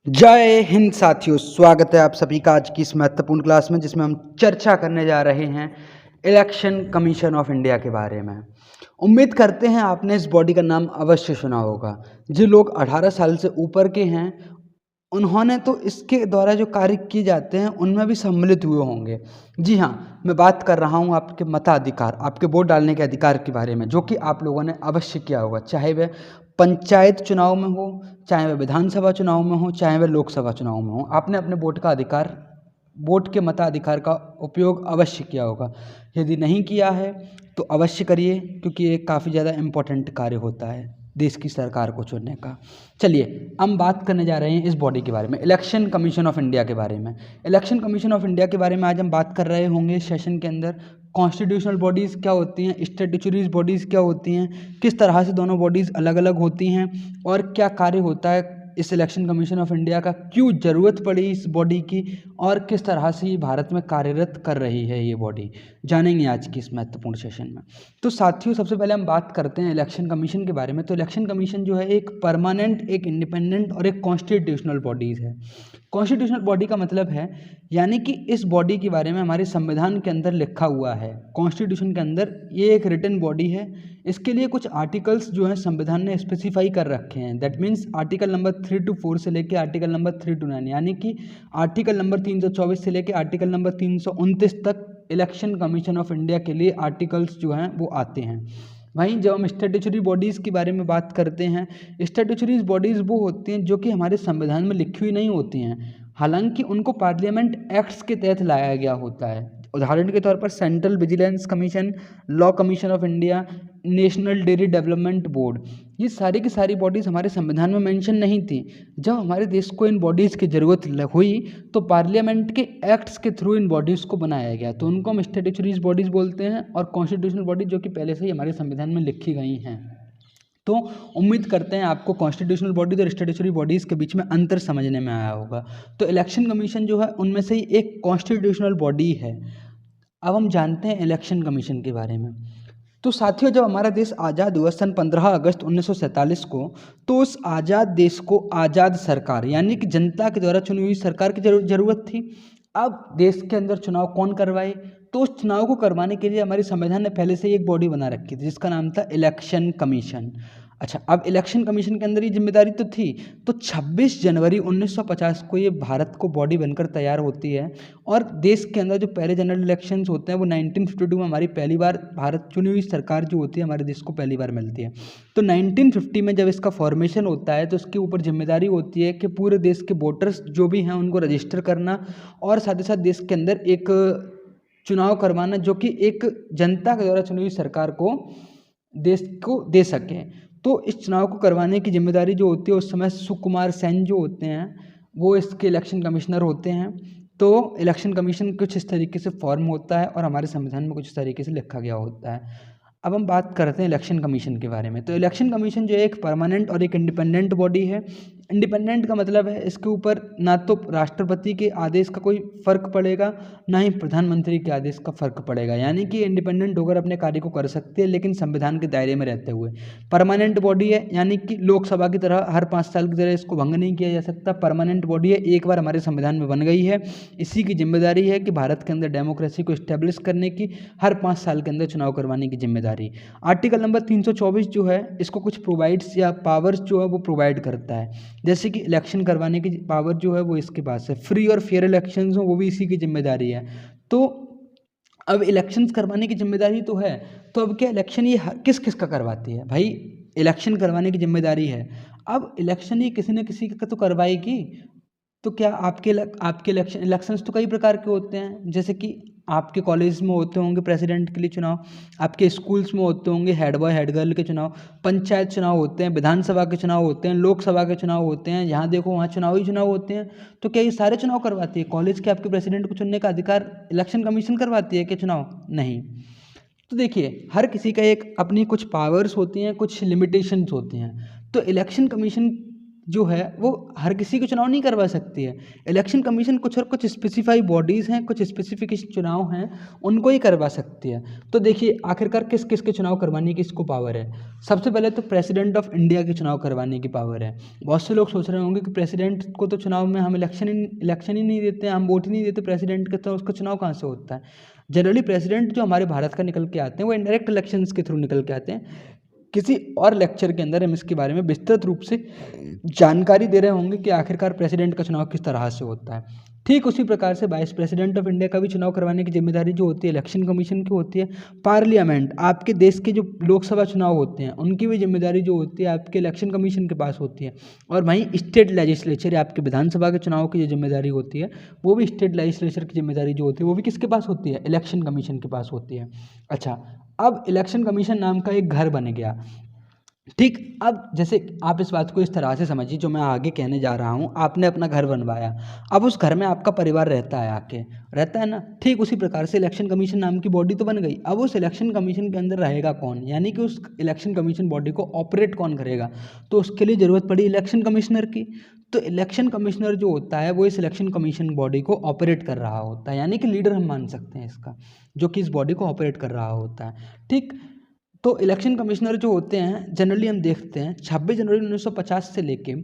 जय हिंद साथियों, स्वागत है आप सभी का आज की इस महत्वपूर्ण क्लास में जिसमें हम चर्चा करने जा रहे हैं इलेक्शन कमीशन ऑफ इंडिया के बारे में। उम्मीद करते हैं आपने इस बॉडी का नाम अवश्य सुना होगा। जो लोग 18 साल से ऊपर के हैं उन्होंने तो इसके द्वारा जो कार्य किए जाते हैं उनमें भी सम्मिलित हुए होंगे। जी हाँ, मैं बात कर रहा हूँ आपके मताधिकार, आपके वोट डालने के अधिकार के बारे में, जो कि आप लोगों ने अवश्य किया होगा, चाहे वह पंचायत चुनाव में हो, चाहे वह विधानसभा चुनाव में हो, चाहे वह लोकसभा चुनाव में हो। आपने अपने वोट का अधिकार, वोट के मताधिकार का उपयोग अवश्य किया होगा। यदि नहीं किया है तो अवश्य करिए, क्योंकि ये काफ़ी ज़्यादा इम्पोर्टेंट कार्य होता है देश की सरकार को चुनने का। चलिए, हम बात करने जा रहे हैं इस बॉडी के बारे में, इलेक्शन कमीशन ऑफ इंडिया के बारे में। इलेक्शन कमीशन ऑफ इंडिया के बारे में आज हम बात कर रहे होंगे इस सेशन के अंदर। कॉन्स्टिट्यूशनल बॉडीज़ क्या होती हैं, स्टैट्यूटरीज बॉडीज़ क्या होती हैं, किस तरह से दोनों बॉडीज़ अलग अलग होती हैं और क्या कार्य होता है इस इलेक्शन कमीशन ऑफ इंडिया का, क्यों ज़रूरत पड़ी इस बॉडी की और किस तरह से ये भारत में कार्यरत कर रही है ये बॉडी, जानेंगे आज की इस महत्वपूर्ण सेशन में। तो साथियों, सबसे पहले हम बात करते हैं इलेक्शन कमीशन के बारे में। तो इलेक्शन कमीशन जो है एक परमानेंट, एक इंडिपेंडेंट और एक कॉन्स्टिट्यूशनल बॉडीज़ है। कॉन्स्टिट्यूशनल बॉडी का मतलब है, यानी कि इस बॉडी के बारे में हमारे संविधान के अंदर लिखा हुआ है, कॉन्स्टिट्यूशन के अंदर ये एक रिटन बॉडी है। इसके लिए कुछ आर्टिकल्स जो हैं संविधान ने स्पेसिफाई कर रखे हैं। That means article number 3 to 4 से लेकर आर्टिकल नंबर 3 to 9, यानी कि आर्टिकल नंबर 324 से लेकर आर्टिकल नंबर 329 तक इलेक्शन कमीशन ऑफ इंडिया के लिए आर्टिकल्स जो हैं वो आते हैं। वहीं जब हम स्टैट्यूटरी बॉडीज़ के बारे में बात करते हैं, स्टैट्यूटरी बॉडीज़ वो होती हैं जो कि हमारे संविधान में लिखी हुई नहीं होती हैं, हालांकि उनको पार्लियामेंट एक्ट्स के तहत लाया गया होता है। उदाहरण के तौर पर central vigilance commission, law commission of India, national dairy development board, ये सारी की सारी बॉडीज़ हमारे संविधान में मेंशन नहीं थी। जब हमारे देश को इन बॉडीज़ की ज़रूरत हुई तो पार्लियामेंट के एक्ट्स के थ्रू इन बॉडीज़ को बनाया गया, तो उनको हम स्टैट्यूटरीज बॉडीज़ बोलते हैं, और कॉन्स्टिट्यूशनल बॉडी जो कि पहले से ही हमारे संविधान में लिखी गई हैं। तो उम्मीद करते हैं आपको कॉन्स्टिट्यूशनल बॉडीज और स्टैट्यूटरी बॉडीज़ के बीच में अंतर समझने में आया होगा। तो इलेक्शन कमीशन जो है उनमें से ही एक कॉन्स्टिट्यूशनल बॉडी है। अब हम जानते हैं इलेक्शन कमीशन के बारे में। तो साथियों, जब हमारा देश आज़ाद हुआ सन 15 अगस्त 1947 को, तो उस आज़ाद देश को आज़ाद सरकार, यानी कि जनता के द्वारा चुनी हुई सरकार की ज़रूरत थी। अब देश के अंदर चुनाव कौन करवाए, तो उस चुनाव को करवाने के लिए हमारे संविधान ने पहले से ही एक बॉडी बना रखी थी जिसका नाम था इलेक्शन कमीशन। अच्छा, अब इलेक्शन कमीशन के अंदर ये जिम्मेदारी तो थी, तो 26 जनवरी 1950 को ये भारत को बॉडी बनकर तैयार होती है, और देश के अंदर जो पहले जनरल इलेक्शंस होते हैं वो 1952 में हमारी पहली बार भारत चुनी हुई सरकार जो होती है हमारे देश को पहली बार मिलती है। तो 1950 में जब इसका फॉर्मेशन होता है तो उसके ऊपर जिम्मेदारी होती है कि पूरे देश के वोटर्स जो भी हैं उनको रजिस्टर करना, और साथ ही साथ देश के अंदर एक चुनाव करवाना जो कि एक जनता के द्वारा चुनी हुई सरकार को देश को दे सके। तो इस चुनाव को करवाने की जिम्मेदारी जो होती है उस समय सुकुमार सेन जो होते हैं वो इसके इलेक्शन कमिश्नर होते हैं। तो इलेक्शन कमीशन कुछ इस तरीके से फॉर्म होता है और हमारे संविधान में कुछ इस तरीके से लिखा गया होता है। अब हम बात करते हैं इलेक्शन कमीशन के बारे में। तो इलेक्शन कमीशन जो है एक परमानेंट और एक इंडिपेंडेंट बॉडी है। इंडिपेंडेंट का मतलब है इसके ऊपर ना तो राष्ट्रपति के आदेश का कोई फ़र्क पड़ेगा, ना ही प्रधानमंत्री के आदेश का फ़र्क पड़ेगा, यानी कि इंडिपेंडेंट होकर अपने कार्य को कर सकते हैं लेकिन संविधान के दायरे में रहते हुए। परमानेंट बॉडी है, यानी कि लोकसभा की तरह हर 5 साल की तरह इसको भंग नहीं किया जा सकता। परमानेंट बॉडी है, एक बार हमारे संविधान में बन गई है, इसी की जिम्मेदारी है कि भारत के अंदर डेमोक्रेसी को इस्टेब्लिश करने की, हर 5 साल के अंदर चुनाव करवाने की जिम्मेदारी। आर्टिकल नंबर 324 जो है इसको कुछ प्रोवाइड्स या पावर्स जो है वो प्रोवाइड करता है, जैसे कि इलेक्शन करवाने की पावर जो है वो इसके पास है, फ्री और फेयर इलेक्शंस हो वो भी इसी की जिम्मेदारी है। तो अब इलेक्शंस करवाने की जिम्मेदारी तो है, तो अब क्या इलेक्शन ये किस किस का करवाती है? भाई, इलेक्शन करवाने की जिम्मेदारी है, अब इलेक्शन ये किसी न किसी का तो करवाएगी। तो क्या आपके इलेक्शंस तो कई प्रकार के होते हैं, जैसे कि आपके कॉलेज में होते होंगे प्रेसिडेंट के लिए चुनाव, आपके स्कूल्स में होते होंगे हेड बॉय हेड गर्ल के चुनाव, पंचायत चुनाव होते हैं, विधानसभा के चुनाव होते हैं, लोकसभा के चुनाव होते हैं, जहाँ देखो वहाँ चुनाव ही चुनाव होते हैं। तो क्या ये सारे चुनाव करवाती है? कॉलेज के आपके प्रेसिडेंट को चुनने का अधिकार इलेक्शन कमीशन करवाती है क्या चुनाव? नहीं। तो देखिए, हर किसी का एक अपनी कुछ पावर्स होती हैं, कुछ लिमिटेशंस होती हैं। तो इलेक्शन कमीशन जो है वो हर किसी को चुनाव नहीं करवा सकती है। इलेक्शन कमीशन कुछ और कुछ स्पेसिफाई बॉडीज़ हैं, कुछ स्पेसिफिकेशन चुनाव हैं, उनको ही करवा सकती है। तो देखिए आखिरकार किस किस के चुनाव करवाने की इसको पावर है। सबसे पहले तो प्रेसिडेंट ऑफ इंडिया के चुनाव करवाने की पावर है। बहुत से लोग सोच रहे होंगे कि प्रेसिडेंट को तो चुनाव में हम इलेक्शन ही नहीं देते, हम वोट ही नहीं देते प्रेसिडेंट के, तो उसका चुनाव कहाँ से होता है। जनरली प्रेसिडेंट जो हमारे भारत का निकल के आते हैं वो इनडायरेक्ट इलेक्शंस के थ्रू निकल के आते हैं। किसी और लेक्चर के अंदर हम इसके बारे में विस्तृत रूप से जानकारी दे रहे होंगे कि आखिरकार प्रेसिडेंट का चुनाव किस तरह से होता है। ठीक उसी प्रकार से वाइस प्रेसिडेंट ऑफ इंडिया का भी चुनाव करवाने की जिम्मेदारी जो होती है इलेक्शन कमीशन की होती है। पार्लियामेंट, आपके देश के जो लोकसभा चुनाव होते हैं उनकी भी जिम्मेदारी जो होती है आपके इलेक्शन कमीशन के पास होती है। और वहीं स्टेट लेजिस्लेचर या आपके विधानसभा के चुनाव की जो जिम्मेदारी होती है वो भी स्टेट लेजिस्लेचर की जिम्मेदारी जो होती है वो भी किसके पास होती है, इलेक्शन कमीशन के पास होती है। अच्छा, अब इलेक्शन कमीशन नाम का एक घर बन गया। ठीक, अब जैसे आप इस बात को इस तरह से समझिए, जो मैं आगे कहने जा रहा हूँ, आपने अपना घर बनवाया, अब उस घर में आपका परिवार रहता है, आके रहता है ना। ठीक उसी प्रकार से इलेक्शन कमीशन नाम की बॉडी तो बन गई। अब उस इलेक्शन कमीशन के अंदर रहेगा कौन, यानी कि उस इलेक्शन कमीशन बॉडी को ऑपरेट कौन करेगा, तो उसके लिए ज़रूरत पड़ी इलेक्शन कमिश्नर की। तो इलेक्शन कमिश्नर जो होता है वो इस इलेक्शन कमीशन बॉडी को ऑपरेट कर रहा होता है, यानी कि लीडर हम मान सकते हैं इसका, जो कि इस बॉडी को ऑपरेट कर रहा होता है। ठीक, तो इलेक्शन कमिश्नर जो होते हैं जनरली हम देखते हैं 26 जनवरी 1950 से लेके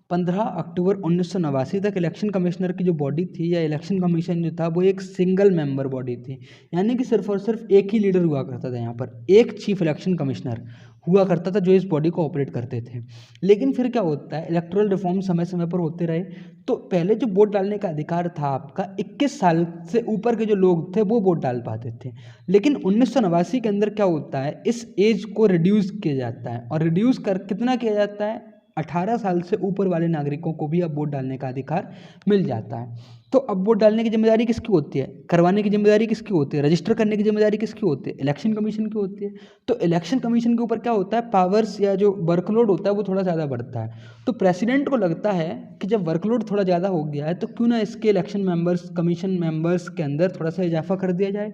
15 अक्टूबर 1989 तक इलेक्शन कमिश्नर की जो बॉडी थी या इलेक्शन कमीशन जो था वो एक सिंगल मेंबर बॉडी थी, यानी कि सिर्फ और सिर्फ एक ही लीडर हुआ करता था। यहाँ पर एक चीफ इलेक्शन कमिश्नर हुआ करता था जो इस बॉडी को ऑपरेट करते थे। लेकिन फिर क्या होता है, इलेक्टोरल रिफॉर्म समय समय पर होते रहे। तो पहले जो वोट डालने का अधिकार था आपका, 21 साल से ऊपर के जो लोग थे वो वोट डाल पाते थे। लेकिन 1989 के अंदर क्या होता है, इस एज को रिड्यूस किया जाता है, और रिड्यूस कर कितना किया जाता है, 18 साल से ऊपर वाले नागरिकों को भी अब वोट डालने का अधिकार मिल जाता है। तो अब वोट डालने की जिम्मेदारी किसकी होती है, करवाने की जिम्मेदारी किसकी होती है, रजिस्टर करने की जिम्मेदारी किसकी होती है, इलेक्शन कमीशन की होती है। तो इलेक्शन कमीशन के ऊपर क्या होता है, पावर्स या जो वर्कलोड होता है वो थोड़ा ज़्यादा बढ़ता है। तो प्रेसिडेंट को लगता है कि जब वर्कलोड थोड़ा ज़्यादा हो गया है तो क्यों ना इसके इलेक्शन मेंबर्स, कमीशन मेंबर्स के अंदर थोड़ा सा इजाफा कर दिया जाए।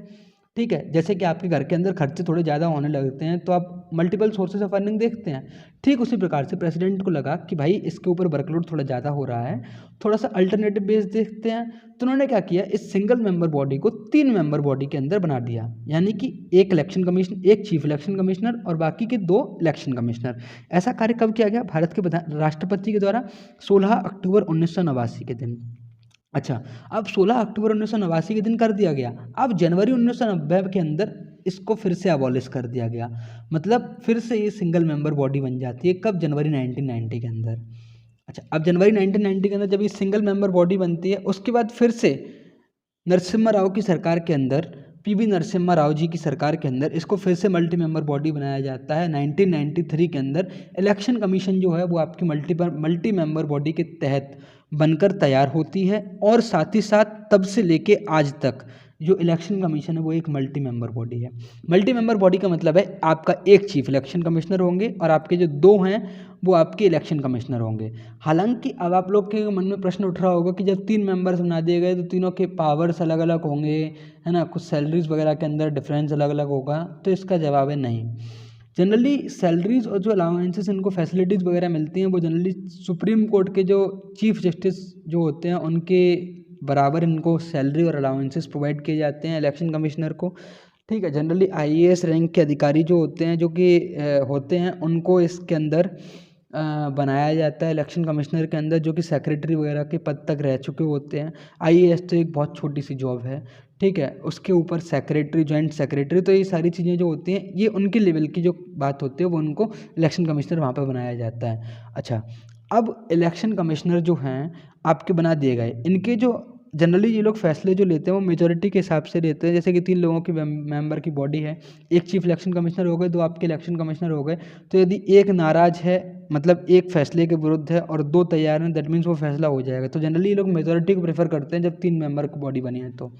ठीक है, जैसे कि आपके घर के अंदर खर्चे थोड़े ज़्यादा होने लगते हैं तो आप मल्टीपल सोर्सेज ऑफ अर्निंग देखते हैं। ठीक उसी प्रकार से प्रेसिडेंट को लगा कि भाई इसके ऊपर वर्कलोड थोड़ा ज़्यादा हो रहा है, थोड़ा सा अल्टरनेटिव बेस देखते हैं। तो उन्होंने क्या किया, इस सिंगल मेंबर बॉडी को 3 मेंबर बॉडी के अंदर बना दिया, यानी कि एक इलेक्शन कमीशन, एक चीफ इलेक्शन कमिश्नर और बाकी के 2 इलेक्शन कमिश्नर। ऐसा कार्य कब किया गया, भारत के राष्ट्रपति के द्वारा 16 अक्टूबर 1989 के दिन। अच्छा, अब 16 अक्टूबर 1989 के दिन कर दिया गया। अब जनवरी 1990 के अंदर इसको फिर से अबॉलिश कर दिया गया, मतलब फिर से ये सिंगल मेंबर बॉडी बन जाती है। कब, जनवरी 1990 के अंदर। अच्छा, अब जनवरी 1990 के अंदर जब ये सिंगल मेंबर बॉडी बनती है, उसके बाद फिर से नरसिम्हा राव की सरकार के अंदर, पीवी नरसिम्हा राव जी की सरकार के अंदर इसको फिर से मल्टी मेंबर बॉडी बनाया जाता है। 1993 के अंदर इलेक्शन कमीशन जो है वो आपकी मल्टी मेंबर बॉडी के तहत बनकर तैयार होती है, और साथ ही साथ तब से लेके आज तक जो इलेक्शन कमीशन है वो एक मल्टी मेंबर बॉडी है। मल्टी मेंबर बॉडी का मतलब है आपका एक चीफ इलेक्शन कमिश्नर होंगे और आपके जो 2 हैं वो आपके इलेक्शन कमिश्नर होंगे। हालांकि अब आप लोग के मन में प्रश्न उठ रहा होगा कि जब 3 मेंबर्स बना दिए गए तो तीनों के पावर्स अलग अलग होंगे, है ना, कुछ सैलरीज वगैरह के अंदर डिफरेंस अलग अलग होगा। तो इसका जवाब है नहीं। जनरली सैलरीज और जो अलाउंसेस इनको फैसिलिटीज़ वगैरह मिलती हैं वो जनरली सुप्रीम कोर्ट के जो चीफ जस्टिस जो होते हैं उनके बराबर इनको सैलरी और अलाउंसेस प्रोवाइड किए जाते हैं इलेक्शन कमिश्नर को। ठीक है, जनरली आईएएस रैंक के अधिकारी जो होते हैं, जो कि होते हैं, उनको इसके अंदर बनाया जाता है इलेक्शन कमिश्नर के अंदर, जो कि सेक्रेटरी वगैरह के पद तक रह चुके होते हैं। आईएएस तो एक बहुत छोटी सी जॉब है। ठीक है, उसके ऊपर सेक्रेटरी, जॉइंट सेक्रेटरी, तो ये सारी चीज़ें जो होती हैं ये उनके लेवल की जो बात होती है वो उनको इलेक्शन कमिश्नर वहाँ पर बनाया जाता है। अच्छा, अब इलेक्शन कमिश्नर जो हैं आपके बना दिए गए, इनके जो जनरली ये लोग फैसले जो लेते हैं वो मेजॉरिटी के हिसाब से लेते हैं। जैसे कि 3 लोगों की मेंबर की बॉडी है, एक चीफ इलेक्शन कमिश्नर हो गए, 2 आपके इलेक्शन कमिश्नर हो गए। तो यदि एक नाराज़ है, मतलब एक फैसले के विरुद्ध है, और 2 तैयार हैं, दैट मीन्स वो फैसला हो जाएगा। तो जनरली ये लोग मेजॉरिटी को प्रेफर करते हैं जब 3 मेंबर की बॉडी बनी है तो।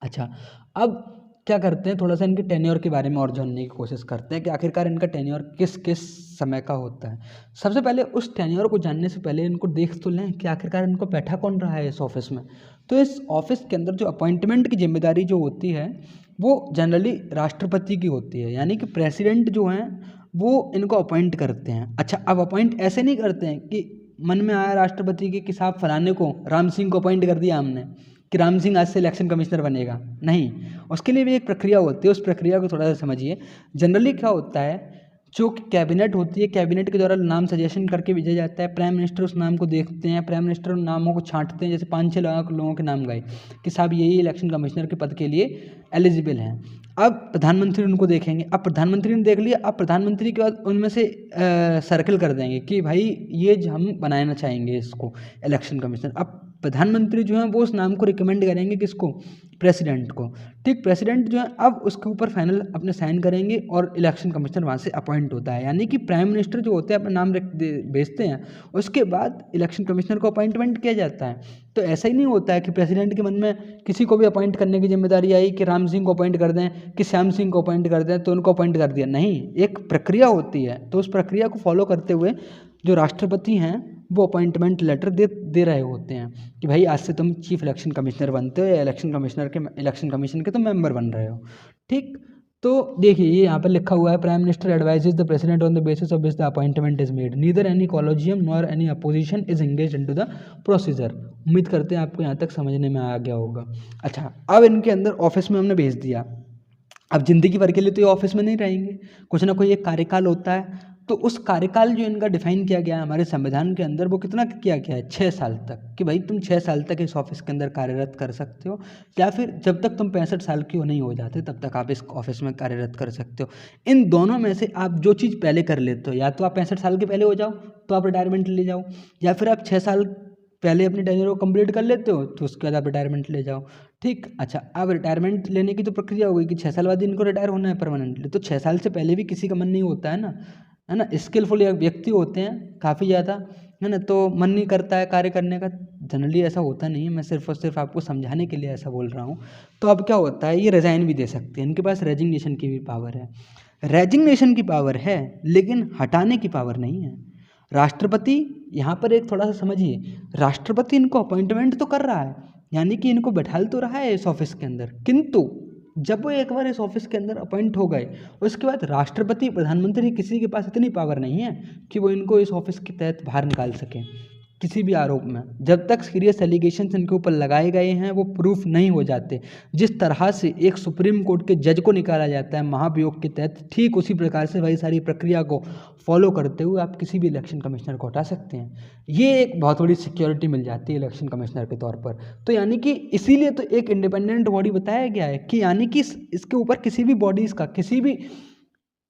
अच्छा, अब क्या करते हैं, थोड़ा सा इनके टेन्योर के बारे में और जानने की कोशिश करते हैं कि आखिरकार इनका टेन्योर किस किस समय का होता है। सबसे पहले उस टेन्योर को जानने से पहले इनको देख तो लें कि आखिरकार इनको बैठा कौन रहा है इस ऑफिस में। तो इस ऑफिस के अंदर जो अपॉइंटमेंट की जिम्मेदारी जो होती है वो जनरली राष्ट्रपति की होती है, यानी कि प्रेसिडेंट जो हैं वो इनको अपॉइंट करते हैं। अच्छा, अब अपॉइंट ऐसे नहीं करते हैं कि मन में आया राष्ट्रपति के कि साहब फलाने को राम सिंह को अपॉइंट कर दिया हमने कि राम सिंह आज से इलेक्शन कमिश्नर बनेगा, नहीं। उसके लिए भी एक प्रक्रिया होती है, उस प्रक्रिया को थोड़ा सा समझिए। जनरली क्या होता है, जो कैबिनेट होती है, कैबिनेट के द्वारा नाम सजेशन करके भेजा जाता है, प्राइम मिनिस्टर उस नाम को देखते हैं, प्राइम मिनिस्टर उन नामों को छांटते हैं, जैसे 5-6 लोगों के नाम गए कि साहब यही इलेक्शन कमिश्नर के पद के लिए एलिजिबल हैं। अब प्रधानमंत्री उनको देखेंगे, अब प्रधानमंत्री ने देख लिया, अब प्रधानमंत्री के बाद उनमें से सर्कल कर देंगे कि भाई ये हम बनाना चाहेंगे इसको इलेक्शन कमिश्नर। अब प्रधानमंत्री जो है वो उस नाम को रिकमेंड करेंगे किसको, प्रेसिडेंट को, ठीक। प्रेसिडेंट जो है अब उसके ऊपर फाइनल अपने साइन करेंगे और इलेक्शन कमिश्नर वहाँ से अपॉइंट होता है। यानी कि प्राइम मिनिस्टर जो होते हैं अपना नाम भेजते हैं, उसके बाद इलेक्शन कमिश्नर को अपॉइंटमेंट किया जाता है। तो ऐसा ही नहीं होता है कि प्रेसिडेंट के मन में किसी को भी अपॉइंट करने की जिम्मेदारी आई कि राम सिंह को अपॉइंट कर दें, कि श्याम सिंह को अपॉइंट कर दें, तो उनको अपॉइंट कर दिया, नहीं। एक प्रक्रिया होती है, तो उस प्रक्रिया को फॉलो करते हुए जो राष्ट्रपति हैं वो अपॉइंटमेंट लेटर दे रहे होते हैं कि भाई आज से तुम चीफ इलेक्शन कमिश्नर बनते हो या इलेक्शन कमीशन के तुम मेंबर बन रहे हो, ठीक। तो देखिए ये यहाँ पर लिखा हुआ है, prime minister advises the president on the basis of which the appointment is made, neither any Colosseum nor any opposition is engage into the procedure. उम्मीद करते हैं आपको यहाँ तक समझने में आ गया होगा। अच्छा, अब इनके अंदर ऑफिस में हमने भेज दिया, अब जिंदगी भर के लिए तो ये ऑफिस में नहीं रहेंगे, कुछ ना कोई एक कार्यकाल होता है। तो उस कार्यकाल जो इनका डिफाइन किया गया है हमारे संविधान के अंदर, वो कितना किया गया है, 6 साल तक, कि भाई तुम 6 साल तक इस ऑफिस के अंदर कार्यरत कर सकते हो, या फिर जब तक तुम 65 साल की नहीं हो जाते तब तक आप इस ऑफिस में कार्यरत कर सकते हो। इन दोनों में से आप जो चीज़ पहले कर लेते हो, या तो आप 65 साल के पहले हो जाओ तो आप रिटायरमेंट ले जाओ, या फिर आप 6 साल पहले अपनी टेन्योर को कंप्लीट कर लेते हो तो उसके बाद आप रिटायरमेंट ले जाओ, ठीक। अच्छा, अब रिटायरमेंट लेने की तो प्रक्रिया हो गई कि 6 साल बाद इनको रिटायर होना है परमानेंटली, तो 6 साल से पहले भी किसी का मन नहीं होता है ना, स्किलफुल व्यक्ति होते हैं काफ़ी ज़्यादा, है ना, तो मन नहीं करता है कार्य करने का। जनरली ऐसा होता नहीं है, मैं सिर्फ और सिर्फ आपको समझाने के लिए ऐसा बोल रहा हूँ। तो अब क्या होता है, ये रिज़ाइन भी दे सकते हैं, इनके पास रेजिग्नेशन की भी पावर है। रेजिग्नेशन की पावर है लेकिन हटाने की पावर नहीं है। राष्ट्रपति यहाँ पर एक थोड़ा सा समझिए, राष्ट्रपति इनको अपॉइंटमेंट तो कर रहा है, यानी कि इनको बैठाल तो रहा है इस ऑफिस के अंदर, किंतु जब वो एक बार इस ऑफिस के अंदर अपॉइंट हो गए उसके बाद राष्ट्रपति, प्रधानमंत्री, किसी के पास इतनी पावर नहीं है कि वो इनको इस ऑफिस के तहत बाहर निकाल सकें किसी भी आरोप में। जब तक सीरियस एलिगेशंस इनके ऊपर लगाए गए हैं वो प्रूफ नहीं हो जाते, जिस तरह से एक सुप्रीम कोर्ट के जज को निकाला जाता है महाभियोग के तहत, ठीक उसी प्रकार से वही सारी प्रक्रिया को फॉलो करते हुए आप किसी भी इलेक्शन कमिश्नर को हटा सकते हैं। ये एक बहुत बड़ी सिक्योरिटी मिल जाती है इलेक्शन कमिश्नर के तौर पर। तो यानी कि इसीलिए तो एक इंडिपेंडेंट बॉडी बताया गया है कि यानी कि इसके ऊपर किसी भी बॉडीज़ का, किसी भी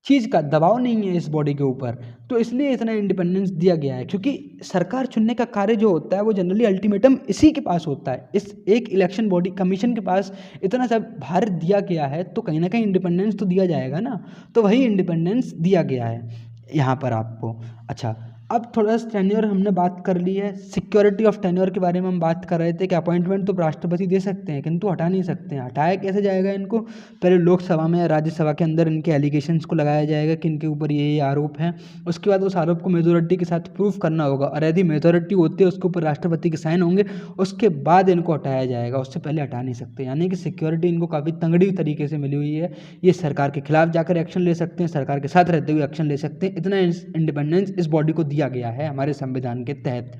चीज़ का दबाव नहीं है इस बॉडी के ऊपर, तो इसलिए इतना इंडिपेंडेंस दिया गया है। क्योंकि सरकार चुनने का कार्य जो होता है वो जनरली अल्टीमेटम इसी के पास होता है, इस एक इलेक्शन बॉडी कमीशन के पास इतना सब भार दिया गया है, तो कहीं ना कहीं इंडिपेंडेंस तो दिया जाएगा ना, तो वही इंडिपेंडेंस दिया गया है यहाँ पर आपको। अच्छा, अब थोड़ा सा टेन्योर हमने बात कर ली है, सिक्योरिटी ऑफ टेन्योर के बारे में हम बात कर रहे थे कि अपॉइंटमेंट तो राष्ट्रपति दे सकते हैं किंतु हटा नहीं सकते हैं। हटाया कैसे जाएगा इनको, पहले लोकसभा में या राज्यसभा के अंदर इनके एलिगेशंस को लगाया जाएगा कि इनके ऊपर ये आरोप है, उसके बाद उस आरोप को मेजोरिटी के साथ प्रूफ करना होगा, और यदि मेजोरिटी होती है उसके ऊपर राष्ट्रपति के साइन होंगे, उसके बाद इनको हटाया जाएगा, उससे पहले हटा नहीं सकते। यानी कि सिक्योरिटी इनको काफ़ी तंगड़ी तरीके से मिली हुई है, ये सरकार के खिलाफ जाकर एक्शन ले सकते हैं, सरकार के साथ रहते हुए एक्शन ले सकते हैं, इतना इंडिपेंडेंस इस बॉडी को दिया गया है हमारे संविधान के तहत।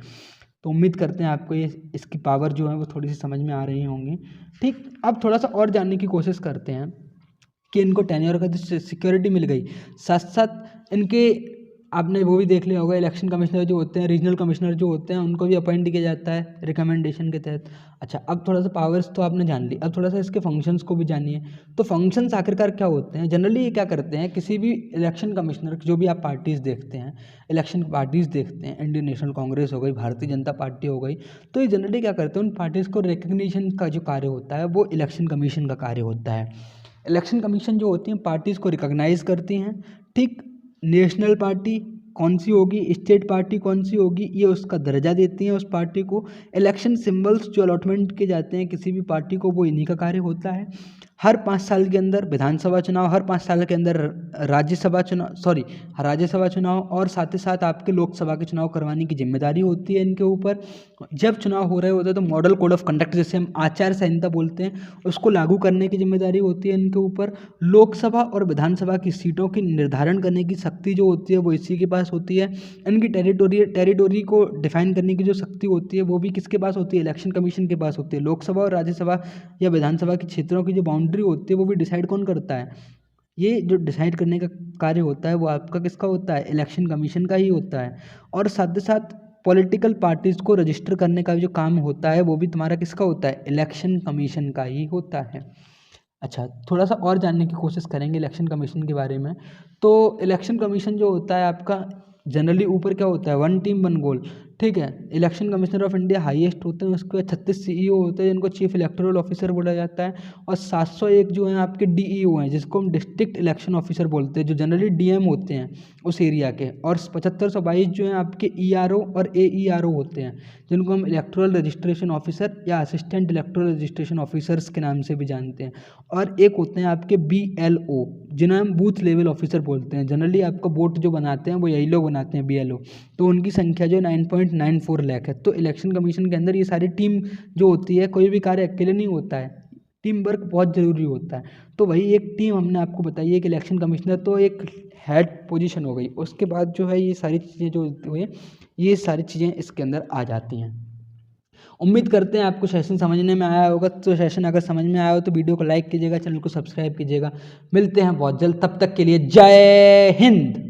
तो उम्मीद करते हैं आपको ये इसकी पावर जो है वो थोड़ी सी समझ में आ रही होंगी, ठीक। अब थोड़ा सा और जानने की कोशिश करते हैं कि इनको टेन्योर का जो सिक्योरिटी मिल गई, साथ साथ इनके आपने वो भी देख लिया होगा, इलेक्शन कमिश्नर जो होते हैं, रीजनल कमिश्नर जो होते हैं, उनको भी अपॉइंट किया जाता है रिकमेंडेशन के तहत। अच्छा, अब थोड़ा सा पावर्स तो आपने जान ली, अब थोड़ा सा इसके फंक्शंस को भी जानिए। तो फंक्शंस आखिरकार क्या होते हैं, जनरली ये क्या करते हैं, किसी भी इलेक्शन कमिश्नर, जो भी आप पार्टीज़ देखते हैं, इलेक्शन पार्टीज़ देखते हैं, इंडियन नेशनल कांग्रेस हो गई, भारतीय जनता पार्टी हो गई, तो ये जनरली क्या करते हैं, उन पार्टीज़ को रिकग्निशन का जो कार्य होता है वो इलेक्शन कमीशन का कार्य होता है। इलेक्शन कमीशन जो होती हैं पार्टीज़ को रिकॉग्नाइज करती हैं, ठीक। नेशनल पार्टी कौन सी होगी, स्टेट पार्टी कौन सी होगी, ये उसका दर्जा देती हैं उस पार्टी को। इलेक्शन सिंबल्स जो अलॉटमेंट किए जाते हैं किसी भी पार्टी को, वो इन्हीं का कार्य होता है। हर 5 साल के अंदर विधानसभा चुनाव, हर 5 साल के अंदर राज्यसभा चुनाव और साथ ही साथ आपके लोकसभा के चुनाव करवाने की जिम्मेदारी होती है इनके ऊपर। जब चुनाव हो रहे होते हैं तो मॉडल कोड ऑफ कंडक्ट, जिसे हम आचार संहिता बोलते हैं, उसको लागू करने की जिम्मेदारी होती है इनके ऊपर। लोकसभा और विधानसभा की सीटों की निर्धारण करने की शक्ति जो होती है वो इसी के पास होती है। इनकी टेरिटोरी को डिफाइन करने की जो शक्ति होती है वो भी किसके पास होती है? इलेक्शन कमीशन के पास होती है। लोकसभा और राज्यसभा या विधानसभा के क्षेत्रों की जो बाउंड्री होती है वो भी डिसाइड कौन करता है? ये जो डिसाइड करने का कार्य होता है वो आपका किसका होता है? इलेक्शन कमीशन का ही होता है। और साथ ही साथ पॉलिटिकल पार्टीज़ को रजिस्टर करने का जो काम होता है वो भी तुम्हारा किसका होता है? इलेक्शन कमीशन का ही होता है। अच्छा, थोड़ा सा और जानने की कोशिश करेंगे इलेक्शन कमीशन के बारे में। तो इलेक्शन कमीशन जो होता है आपका, जनरली ऊपर क्या होता है? 1 टीम 1 गोल, ठीक है। Election commissioner of India highest होते हैं, उसके बाद 36 सीईओ होते हैं जिनको चीफ इलेक्टोरल ऑफिसर बोला जाता है, और 701 जो हैं आपके डीईओ हैं जिसको हम डिस्ट्रिक्ट इलेक्शन ऑफिसर बोलते हैं, जो जनरली डीएम होते हैं उस एरिया के, और 7522 जो हैं आपके ईआरओ और एईआरओ होते हैं जिनको हम इलेक्टोरल रजिस्ट्रेशन ऑफिसर या असिस्टेंट इलेक्टोरल रजिस्ट्रेशन ऑफिसर्स के नाम से भी जानते हैं। और एक होते हैं आपके बीएलओ जिन्हें हम बूथ लेवल ऑफिसर बोलते हैं। जनरली आपका वोट जो बनाते हैं वो यही लोग बनाते हैं, बीएलओ। तो उनकी संख्या जो 9.94 लाख है। तो इलेक्शन कमीशन के अंदर ये सारी टीम जो होती है, कोई भी कार्य अकेले नहीं होता है, टीम वर्क बहुत ज़रूरी होता है। तो वही एक टीम हमने आपको बताई है कि इलेक्शन कमिश्नर तो एक हेड पोजीशन हो गई, उसके बाद जो है ये सारी चीज़ें जो हुए, ये सारी चीज़ें इसके अंदर आ जाती हैं। उम्मीद करते हैं आपको सेशन समझने में आया होगा। तो सेशन अगर समझ में आया हो तो वीडियो को लाइक कीजिएगा, चैनल को सब्सक्राइब कीजिएगा। मिलते हैं बहुत जल्द, तब तक के लिए जय हिंद।